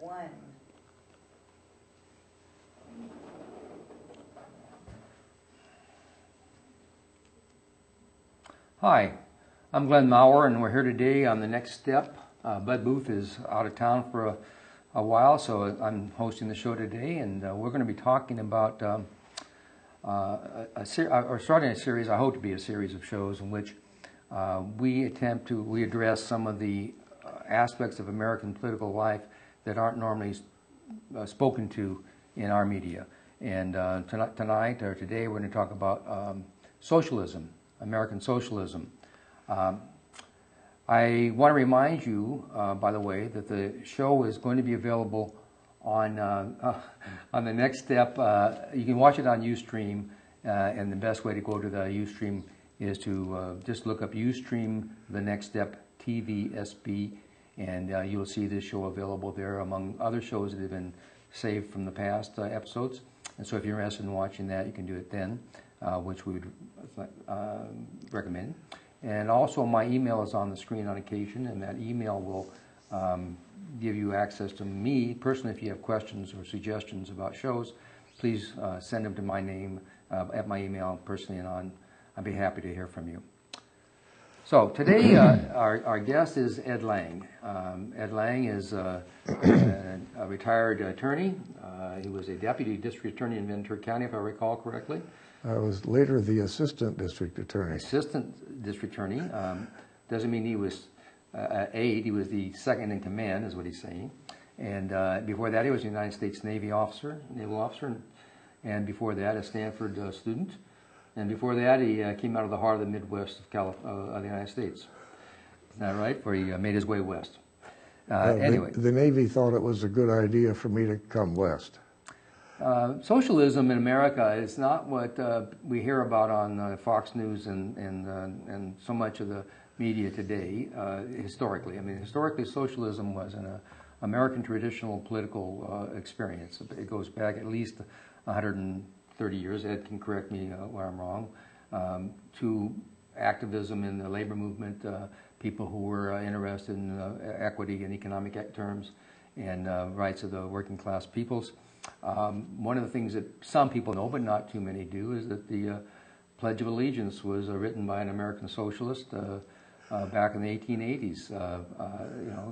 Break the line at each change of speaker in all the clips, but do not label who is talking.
one.
Hi, I'm Glenn Maurer, and we're here today on The Next Step. Bud Booth is out of town for a while, so I'm hosting the show today, and we're going to be talking about starting a series, I hope to be a series of shows in which we address some of the aspects of American political life that aren't normally spoken to in our media. And tonight, or today, we're going to talk about socialism. American socialism. I want to remind you, by the way, that the show is going to be available on The Next Step. You can watch it on Ustream, and the best way to go to the Ustream is to just look up Ustream The Next Step TV SB, and you'll see this show available there among other shows that have been saved from the past episodes. And so if you're interested in watching that, you can do it then. Which we would recommend. And also my email is on the screen on occasion, and that email will give you access to me personally. If you have questions or suggestions about shows, please send them to my name at my email personally, and I'd be happy to hear from you. So today our guest is Ed Lang. Ed Lang is a retired attorney. He was a deputy district attorney in Ventura County, if I recall correctly.
I was later the assistant district attorney.
Assistant district attorney doesn't mean he was aide. He was the second in command, is what he's saying. And before that, he was a United States naval officer, and before that, a Stanford student. And before that, he came out of the heart of the Midwest of the United States. Isn't that right? Where he made his way west. Anyway,
the Navy thought it was a good idea for me to come west.
Socialism in America is not what we hear about on Fox News and so much of the media today, historically. I mean, historically, socialism was an American traditional political experience. It goes back at least 130 years, Ed can correct me where I'm wrong, to activism in the labor movement, people who were interested in equity and economic terms and rights of the working class peoples. One of the things that some people know, but not too many do, is that the Pledge of Allegiance was written by an American socialist back in the 1880s.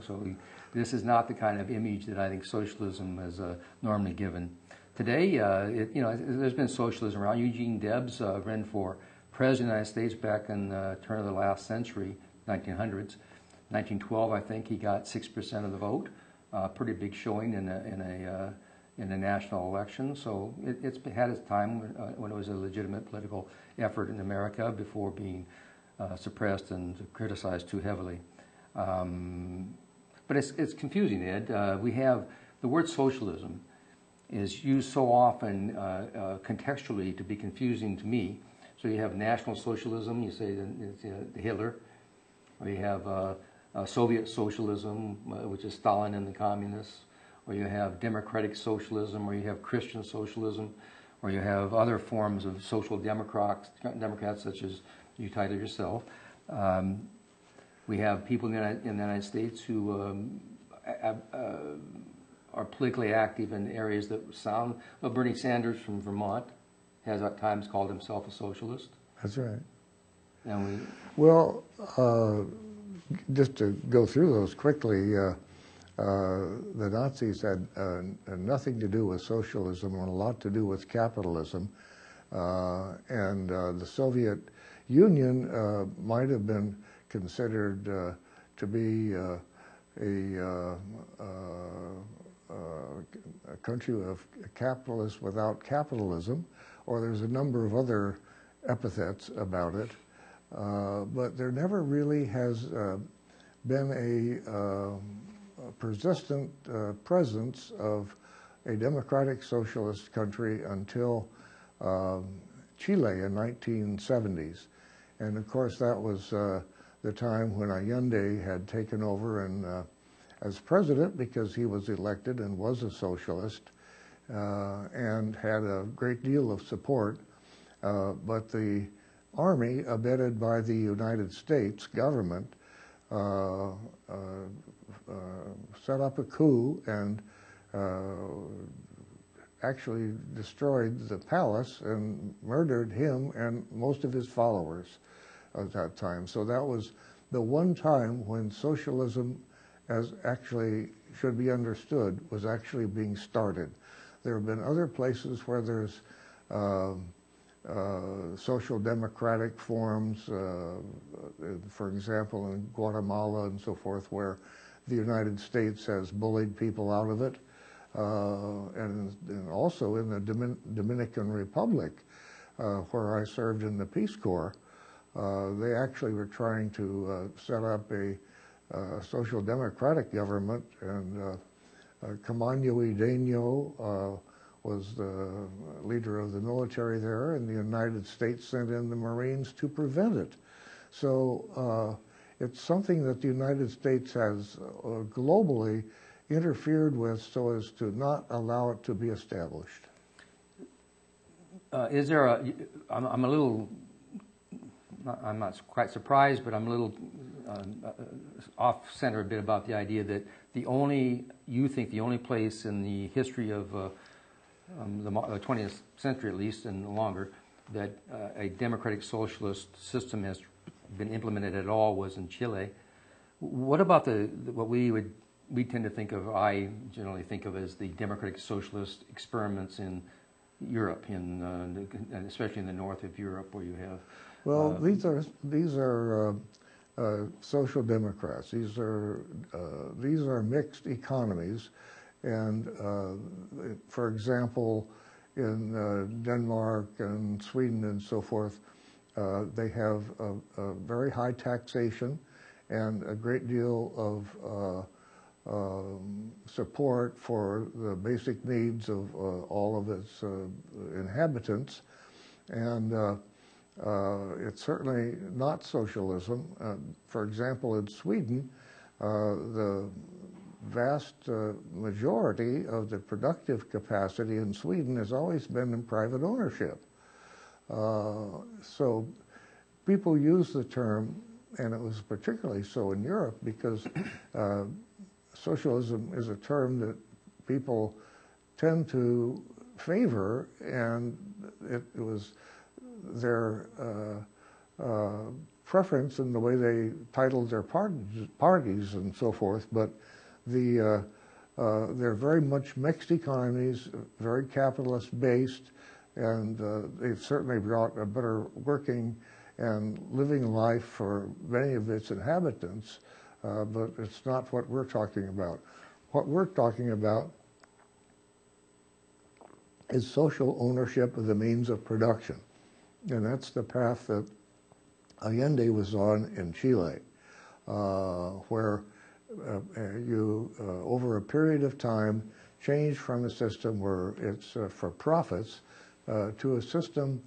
So this is not the kind of image that I think socialism is normally given. Today, there's been socialism around. Eugene Debs ran for president of the United States back in the turn of the last century, 1900s. 1912, I think he got 6% of the vote. Pretty big showing in a national election, so it's had its time when it was a legitimate political effort in America before being suppressed and criticized too heavily. But it's confusing, Ed. We have the word socialism is used so often contextually to be confusing to me. So you have National Socialism, you say the Hitler, or you have Soviet Socialism, which is Stalin and the communists, or you have democratic socialism, or you have Christian socialism, or you have other forms of social democrats such as you titled yourself. We have people in the United States who are politically active in areas that sound. Well, Bernie Sanders from Vermont has at times called himself a socialist.
That's right.
And
just to go through those quickly, the Nazis had nothing to do with socialism and a lot to do with capitalism. And the Soviet Union might have been considered to be a country of capitalists without capitalism, or there's a number of other epithets about it. But there never really has been a persistent presence of a democratic socialist country until Chile in 1970s. And of course that was the time when Allende had taken over and as president, because he was elected and was a socialist and had a great deal of support. But the army, abetted by the United States government, set up a coup and actually destroyed the palace and murdered him and most of his followers at that time. So that was the one time when socialism, as actually should be understood, was actually being started. There have been other places where there's social democratic forms, for example, in Guatemala and so forth, where the United States has bullied people out of it, and also in the Dominican Republic, where I served in the Peace Corps. They actually were trying to set up a social democratic government, and Camaño y Deño was the leader of the military there, and the United States sent in the Marines to prevent it. So it's something that the United States has globally interfered with so as to not allow it to be established.
Is there a, I'm a little, I'm not quite surprised, but I'm a little off-center a bit about the idea that you think the only place in the history of the 20th century at least and longer that a democratic socialist system has been implemented at all was in Chile. What about what we tend to think of, I generally think of as the democratic socialist experiments in Europe, especially in the north of Europe, where you have.
Well, these are social democrats. These are mixed economies, and for example, in Denmark and Sweden and so forth, they have a very high taxation and a great deal of support for the basic needs of all of its inhabitants, and it's certainly not socialism. For example, in Sweden, the vast majority of the productive capacity in Sweden has always been in private ownership. So people use the term, and it was particularly so in Europe, because socialism is a term that people tend to favor, and it was their preference in the way they titled their parties and so forth. But they're very much mixed economies, very capitalist-based, and they've certainly brought a better working and living life for many of its inhabitants. But it's not what we're talking about. What we're talking about is social ownership of the means of production. And that's the path that Allende was on in Chile, where you, over a period of time, change from a system where it's for profits to a system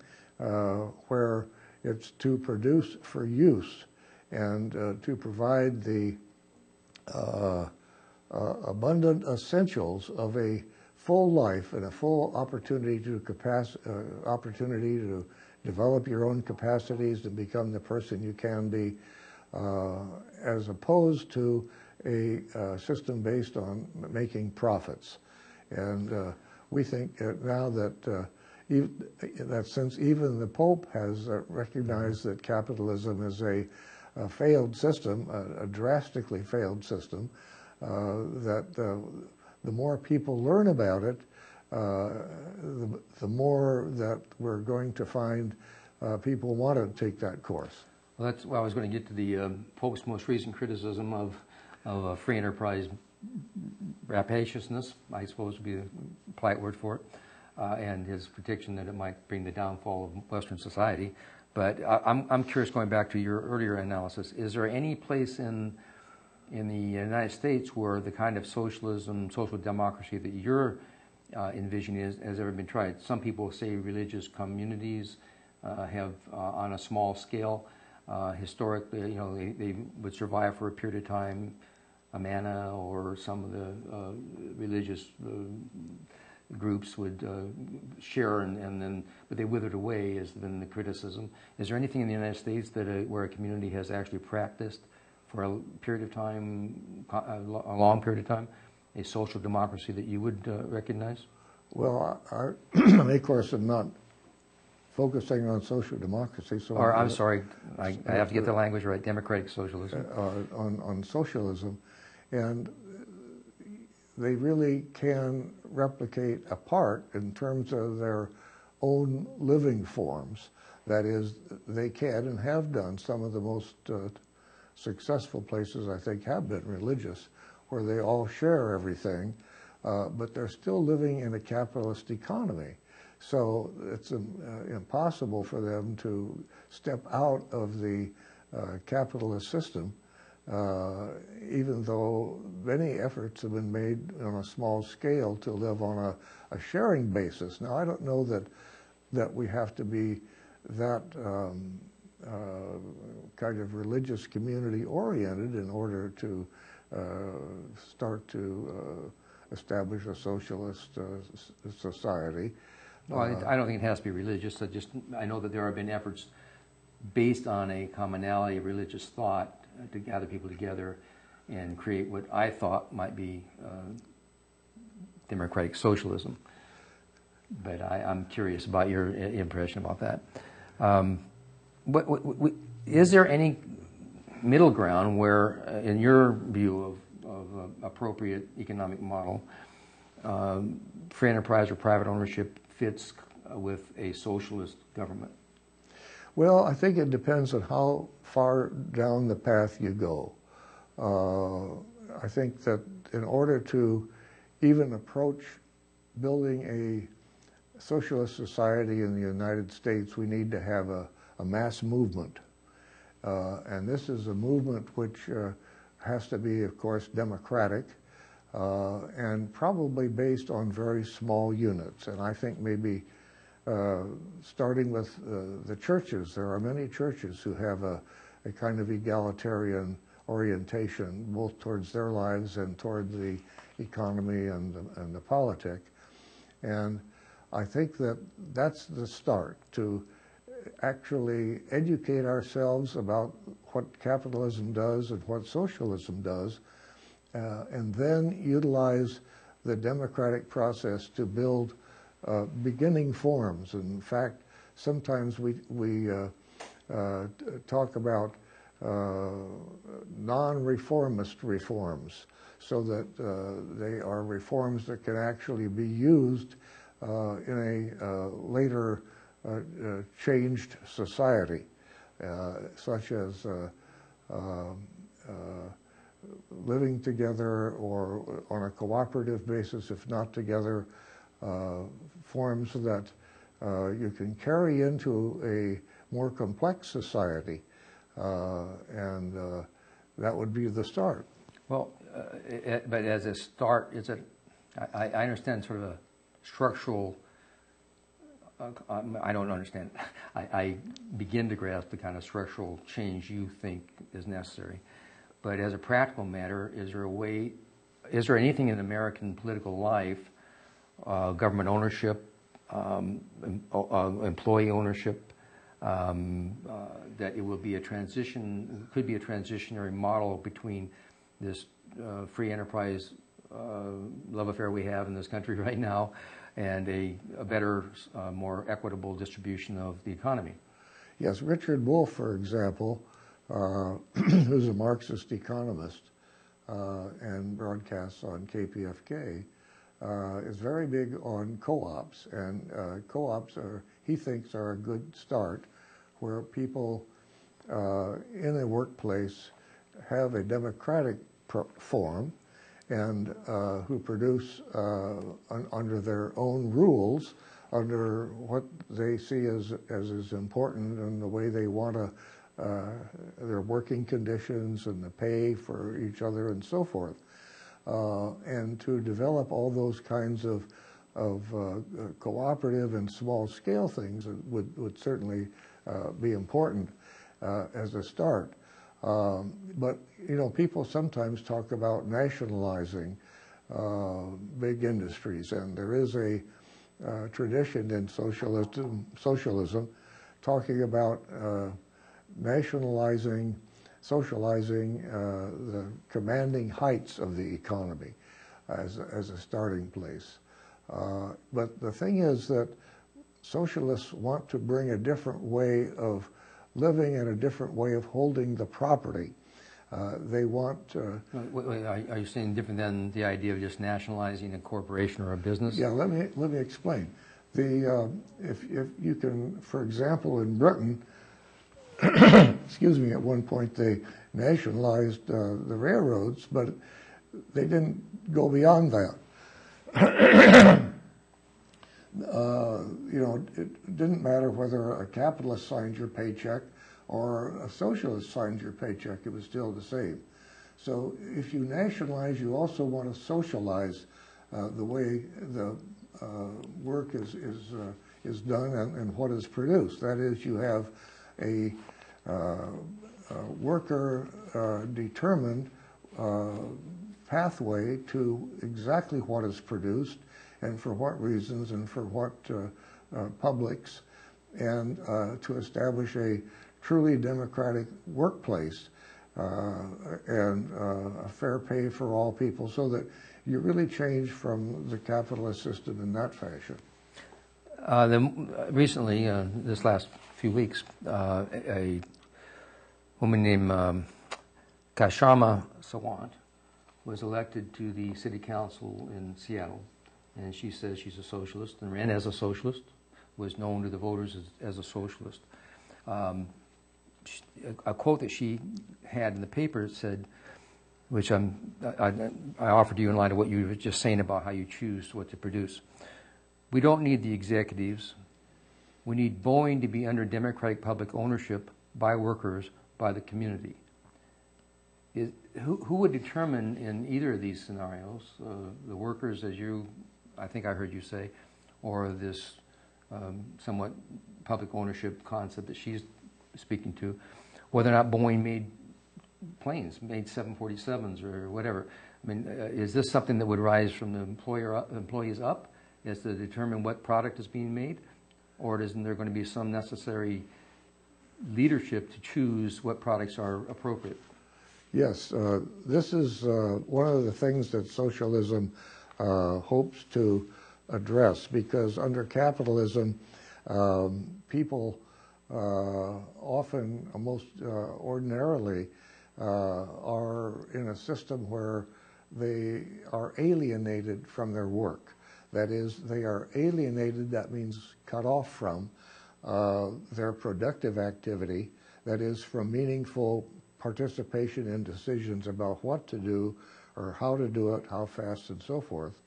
where it's to produce for use, and to provide the abundant essentials of a full life and a full opportunity to develop your own capacities and become the person you can be, as opposed to a system based on making profits. And we think now that since even the Pope has recognized that capitalism is a failed system, a drastically failed system, that the more people learn about it, the more that we're going to find people want to take that course.
Well, that's well, I was going to get to the Pope's most recent criticism of free enterprise rapaciousness, I suppose would be the polite word for it, and his prediction that it might bring the downfall of Western society. But I'm curious, going back to your earlier analysis, is there any place in the United States where the kind of socialism, social democracy that you're envisioning has ever been tried? Some people say religious communities have, on a small scale, historically, they would survive for a period of time. Amana or some of the religious groups would share, but they withered away, has been the criticism. Is there anything in the United States that where a community has actually practiced for a period of time, a long period of time, a social democracy that you would recognize?
Well, I of course, am not focusing on social democracy. So
Or, I'm sorry, I have to get the language right, democratic socialism.
On socialism, and they really can replicate a part in terms of their own living forms. That is, they can and have done. Some of the most successful places, I think, have been religious, where they all share everything, but they're still living in a capitalist economy. So it's impossible for them to step out of the capitalist system, even though many efforts have been made on a small scale to live on a sharing basis. Now, I don't know that we have to be that kind of religious community oriented in order to start to establish a socialist society.
Well, I don't think it has to be religious. I know that there have been efforts based on a commonality of religious thought to gather people together and create what I thought might be democratic socialism. But I'm curious about your impression about that. Is there any middle ground where, in your view of appropriate economic model, free enterprise or private ownership fits with a socialist government?
Well, I think it depends on how far down the path you go. I think that in order to even approach building a socialist society in the United States, we need to have a mass movement. And this is a movement which has to be, of course, democratic, and probably based on very small units. And I think maybe starting with the churches, there are many churches who have a kind of egalitarian orientation, both towards their lives and toward the economy and the politic. And I think that that's the start, to actually educate ourselves about what capitalism does and what socialism does, and then utilize the democratic process to build beginning forms. In fact, sometimes we talk about non-reformist reforms, so that they are reforms that can actually be used in a later changed society, such as living together or on a cooperative basis, if not together, forms that you can carry into a more complex society, and that would be the start.
Well, but as a start, I understand sort of a structural, I don't understand. I begin to grasp the kind of structural change you think is necessary. But as a practical matter, is there anything in American political life, government ownership, employee ownership, that it will be could be a transitionary model between this free enterprise love affair we have in this country right now and a better, more equitable distribution of the economy?
Yes, Richard Wolff, for example, who's a Marxist economist and broadcasts on KPFK, is very big on co-ops, and co-ops he thinks are a good start, where people in a workplace have a democratic form and who produce under their own rules, under what they see as is important and the way they want to, their working conditions and the pay for each other and so forth. And to develop all those kinds of cooperative and small-scale things would certainly be important as a start. But, you know, people sometimes talk about nationalizing big industries, and there is a tradition in socialism talking about socializing the commanding heights of the economy. as a starting place. But the thing is that socialists want to bring a different way of living and a different way of holding the property. They want...
wait, are you saying different than the idea of just nationalizing a corporation or a business?
Yeah, let me explain. If you can, for example, in Britain, excuse me, at one point they nationalized the railroads, but they didn't go beyond that. It didn't matter whether a capitalist signed your paycheck or a socialist signed your paycheck, it was still the same. So if you nationalize, you also want to socialize the way the work is done and what is produced. That is, you have a worker determined pathway to exactly what is produced and for what reasons and for what publics, and to establish a truly democratic workplace and a fair pay for all people, so that you really change from the capitalist system in that fashion.
Recently, this last few weeks, a woman named Kashama Sawant was elected to the city council in Seattle, and she says she's a socialist and ran as a socialist, was known to the voters as a socialist. A quote that she had in the paper said, which I offered to you in light of what you were just saying about how you choose what to produce. We don't need the executives. We need Boeing to be under democratic public ownership by workers, by the community. Who would determine in either of these scenarios, the workers, as I think I heard you say, or this somewhat public ownership concept that she's speaking to, whether or not Boeing made planes, made 747s or whatever? I mean, is this something that would rise from the employees up as to determine what product is being made? Or isn't there going to be some necessary leadership to choose what products are appropriate?
Yes, this is one of the things that socialism hopes to address, because under capitalism, people often, most ordinarily, are in a system where they are alienated from their work. That is, they are alienated, that means cut off from their productive activity, that is, from meaningful participation in decisions about what to do or how to do it, how fast, and so forth.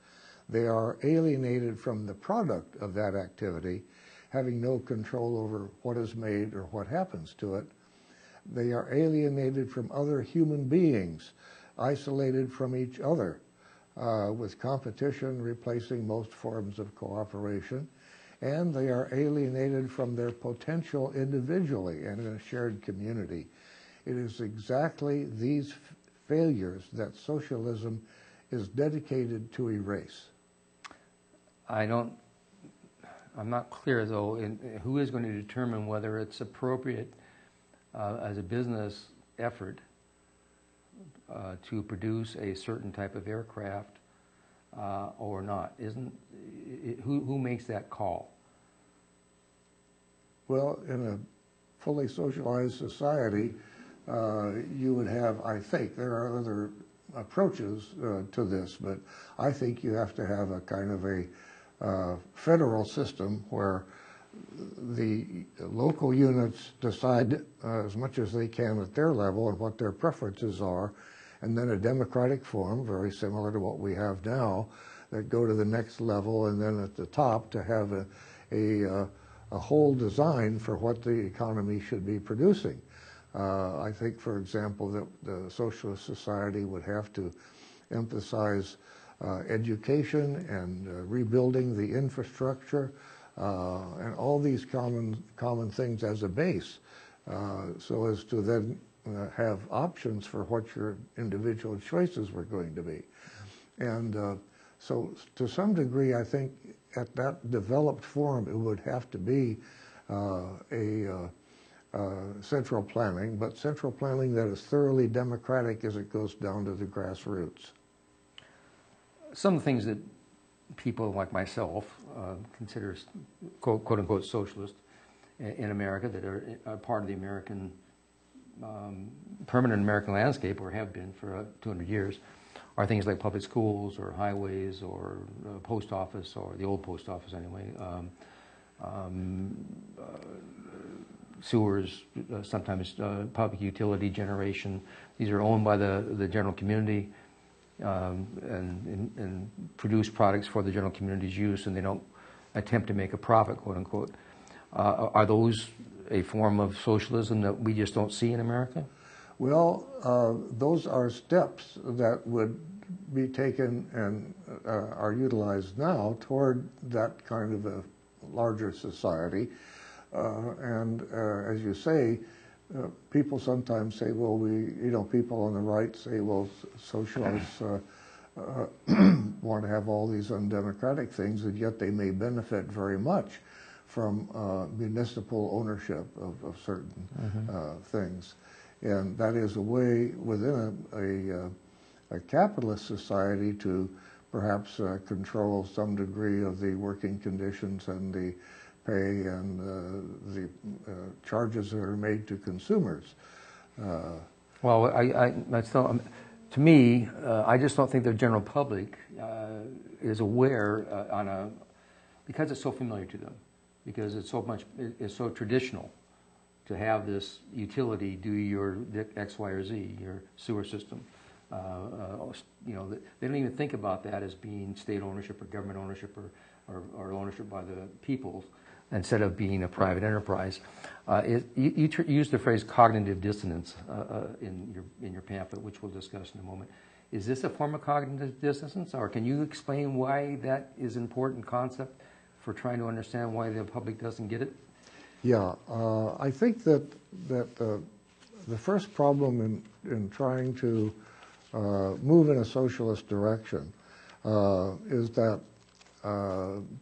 They are alienated from the product of that activity, having no control over what is made or what happens to it. They are alienated from other human beings, isolated from each other, with competition replacing most forms of cooperation. And they are alienated from their potential individually and in a shared community. It is exactly these failures that socialism is dedicated to erase. I'm not clear, though, in who is going to determine whether it's appropriate as a business effort to produce a certain type of aircraft or not. Who makes that call? Well, in a fully socialized society, you would have, I think, there are other approaches to this, but I think you have to have a kind of a federal system where the local units decide as much as they can at their level and what their preferences are, and then a democratic form, very similar to what we have now, that go to the next level, and then at the top to have a whole design for what the economy should be producing. I think, for example, that the socialist society would have to emphasize education and rebuilding the infrastructure and all these common things as a base, so as to then have options for what your individual choices were going to be. And so to some degree, I think at that developed form, it would have to be central planning, but central planning that is thoroughly democratic as it goes down to the grassroots.
some of the things that people like myself consider quote unquote socialist in America that are part of the American permanent American landscape, or have been for 200 years, are things like public schools or highways or post office, or the old post office anyway, sewers, sometimes public utility generation. These are owned by the general community and produce products for the general community's use, and they don't attempt to make a profit, quote unquote. Are those a form of socialism that we just don't see in America?
Well, those are steps that would be taken and are utilized now toward that kind of a larger society. And as you say, people sometimes say, well, people on the right say, well, socialists want to have all these undemocratic things, and yet they may benefit very much from municipal ownership of certain things. And that is a way within a capitalist society to perhaps control some degree of the working conditions and the pay and the charges that are made to consumers.
Well, to me, I just don't think the general public is aware because it's so familiar to them, because it's so traditional to have this utility do your X, Y, or Z, your sewer system. They don't even think about that as being state ownership or government ownership or ownership by the people, instead of being a private enterprise. You use the phrase cognitive dissonance in your pamphlet, which we'll discuss in a moment. Is this a form of cognitive dissonance, or can you explain why that is an important concept for trying to understand why the public doesn't get it?
Yeah, I think that the first problem in trying to move in a socialist direction is that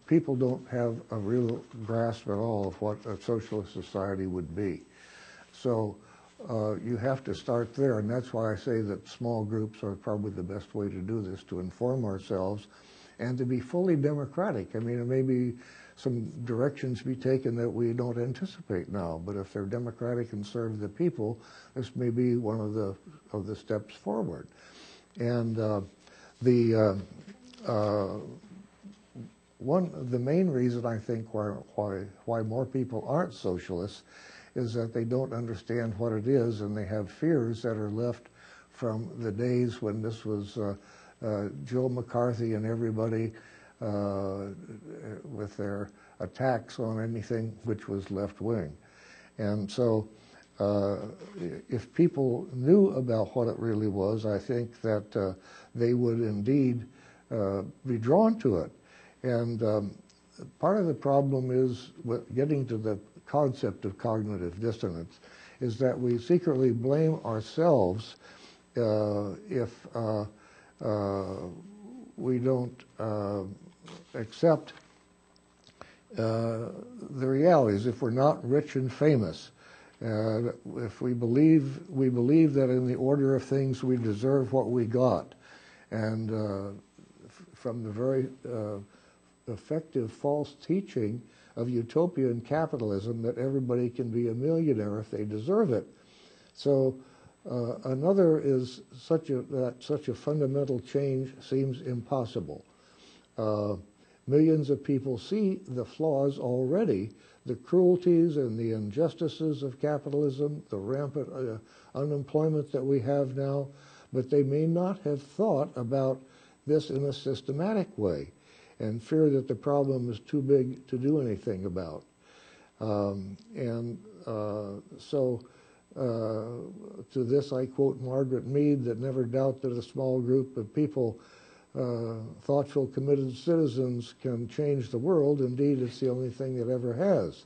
people don't have a real grasp at all of what a socialist society would be. So you have to start there, and that's why I say that small groups are probably the best way to do this, to inform ourselves and to be fully democratic. I mean, maybe some directions be taken that we don't anticipate now, but if they're democratic and serve the people, this may be one of the steps forward. And the main reason I think why more people aren't socialists is that they don't understand what it is, and they have fears that are left from the days when this was Joe McCarthy and everybody with their attacks on anything which was left-wing. And so if people knew about what it really was, I think that they would indeed be drawn to it. And part of the problem is with getting to the concept of cognitive dissonance is that we secretly blame ourselves if we don't accept the realities, if we're not rich and famous. If we believe that in the order of things we deserve what we got, and from the very effective false teaching of utopian capitalism that everybody can be a millionaire if they deserve it. So another is that such a fundamental change seems impossible. Millions of people see the flaws already, the cruelties and the injustices of capitalism, the rampant unemployment that we have now, but they may not have thought about this in a systematic way and fear that the problem is too big to do anything about. So to this I quote Margaret Mead, that never doubt that a small group of people, thoughtful, committed citizens, can change the world. Indeed, it's the only thing that ever has.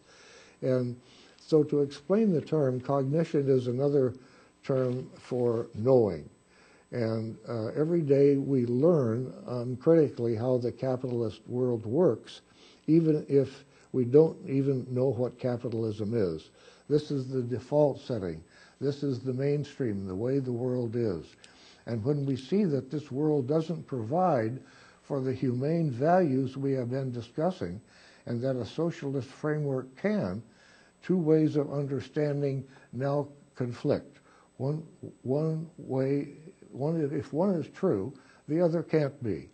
And so to explain the term, cognition is another term for knowing. And every day we learn uncritically how the capitalist world works, even if we don't even know what capitalism is. This is the default setting. This is the mainstream, the way the world is. And when we see that this world doesn't provide for the humane values we have been discussing, and that a socialist framework can, two ways of understanding now conflict. If one is true, the other can't be.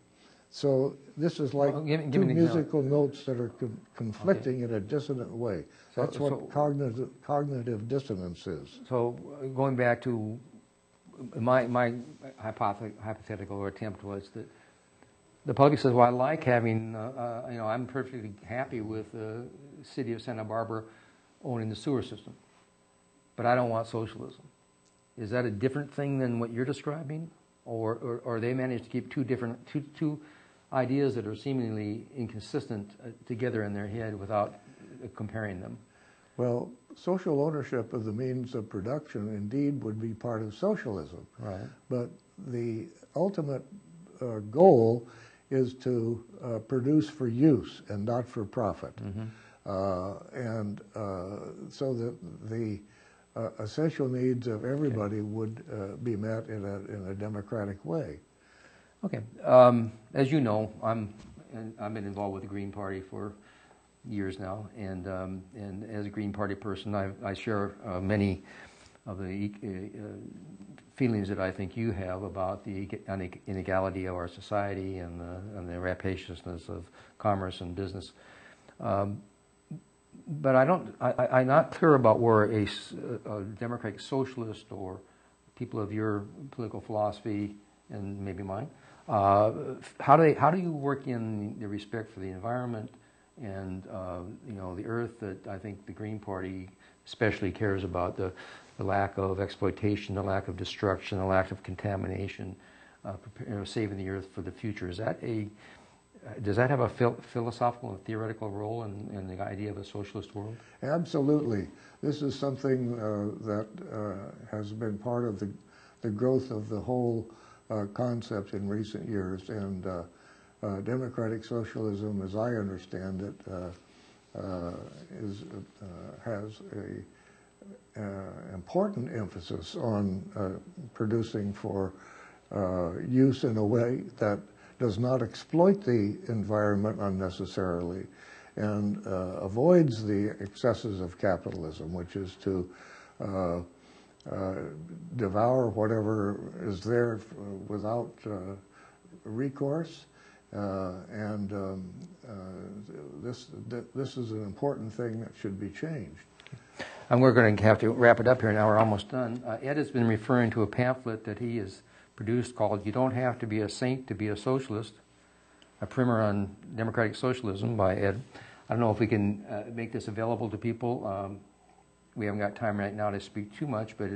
So this is like two musical notes that are conflicting in a dissonant way. That's what cognitive dissonance is.
So going back to my hypothetical or attempt was that the public says, well, I like having, I'm perfectly happy with the city of Santa Barbara owning the sewer system, but I don't want socialism. Is that a different thing than what you're describing? Or they managed to keep two ideas that are seemingly inconsistent together in their head without comparing them?
Well, social ownership of the means of production indeed would be part of socialism.
Right. But
the ultimate goal is to produce for use and not for profit. Mm-hmm. So that the essential needs of everybody would be met in a democratic way.
Okay. As you know, I've been involved with the Green Party for years now, and as a Green Party person, I share many of the feelings that I think you have about the inequality of our society and the rapaciousness of commerce and business. But I'm not clear about where a democratic socialist or people of your political philosophy and maybe mine, how do you work in the respect for the environment and the earth that I think the Green Party especially cares about, the lack of exploitation, the lack of destruction, the lack of contamination, saving the earth for the future. Does that have a philosophical and theoretical role in the idea of a socialist world?
Absolutely. This is something that has been part of the growth of the whole concept in recent years, and democratic socialism, as I understand it, has an important emphasis on producing for use in a way that does not exploit the environment unnecessarily and avoids the excesses of capitalism, which is to devour whatever is there without recourse. This is an important thing that should be changed.
And we're going to have to wrap it up here now. We're almost done. Ed has been referring to a pamphlet that he has produced called "You Don't Have to Be a Saint to Be a Socialist," a primer on democratic socialism by Ed. I don't know if we can make this available to people. We haven't got time right now to speak too much, but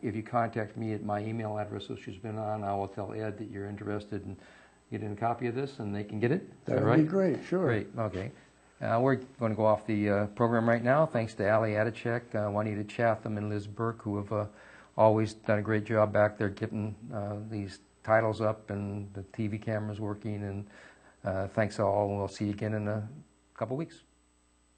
if you contact me at my email address, which has been on, I will tell Ed that you're interested in getting a copy of this, and they can get it.
That would be great, sure.
Great, okay. We're going to go off the program right now. Thanks to Ali Adachek, Juanita Chatham, and Liz Burke, who have always done a great job back there getting these titles up and the TV cameras working. And thanks all. We'll see you again in a couple weeks.